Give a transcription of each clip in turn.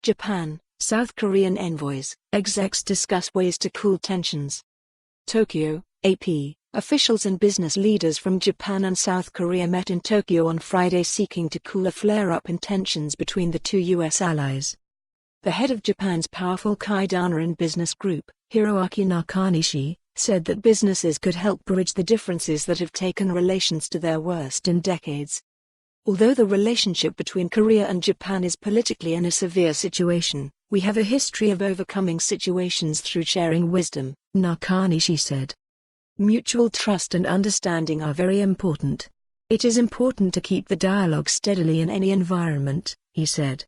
Japan, South Korean envoys, execs discuss ways to cool tensions. Tokyo, AP, officials and business leaders from Japan and South Korea met in Tokyo on Friday seeking to cool a flare-up in tensions between the two U.S. allies. The head of Japan's powerful Keidanren business group, Hiroaki Nakanishi, said that businesses could help bridge the differences that have taken relations to their worst in decades. Although the relationship between Korea and Japan is politically in a severe situation, we have a history of overcoming situations through sharing wisdom, Nakanishi said. Mutual trust and understanding are very important. It is important to keep the dialogue steadily in any environment, he said.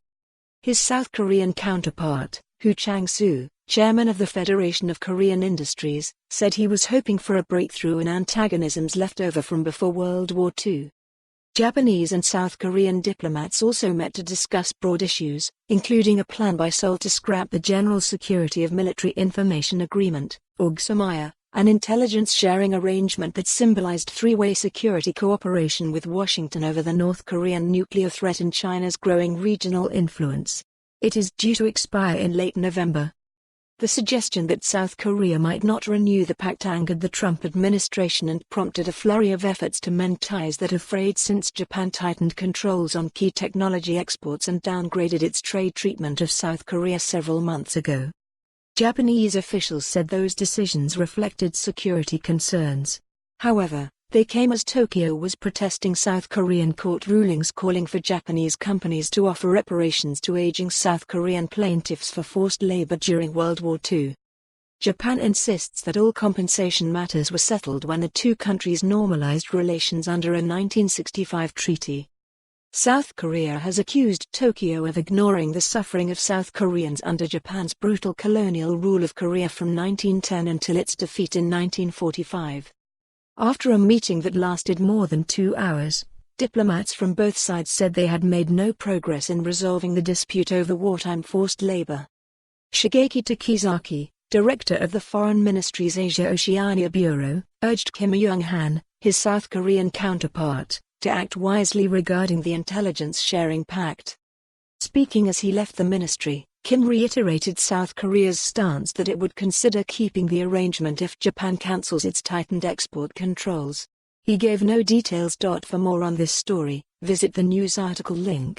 His South Korean counterpart, Chang-soo, chairman of the Federation of Korean Industries, said he was hoping for a breakthrough in antagonisms left over from before World War II. Japanese and South Korean diplomats also met to discuss broad issues, including a plan by Seoul to scrap the General Security of Military Information Agreement, or GSOMIA, an intelligence-sharing arrangement that symbolized three-way security cooperation with Washington over the North Korean nuclear threat and China's growing regional influence. It is due to expire in late November. The suggestion that South Korea might not renew the pact angered the Trump administration and prompted a flurry of efforts to mend ties that have frayed since Japan tightened controls on key technology exports and downgraded its trade treatment of South Korea several months ago. Japanese officials said those decisions reflected security concerns. However, they came as Tokyo was protesting South Korean court rulings calling for Japanese companies to offer reparations to aging South Korean plaintiffs for forced labor during World War II. Japan insists that all compensation matters were settled when the two countries normalized relations under a 1965 treaty. South Korea has accused Tokyo of ignoring the suffering of South Koreans under Japan's brutal colonial rule of Korea from 1910 until its defeat in 1945. After a meeting that lasted more than 2 hours, diplomats from both sides said they had made no progress in resolving the dispute over wartime forced labor. Shigeki Takizaki, director of the Foreign Ministry's Asia-Oceania Bureau, urged Kim Young-han, his South Korean counterpart, to act wisely regarding the intelligence-sharing pact. Speaking as he left the ministry, Kim reiterated South Korea's stance that it would consider keeping the arrangement if Japan cancels its tightened export controls. He gave no details. For more on this story, visit the news article link.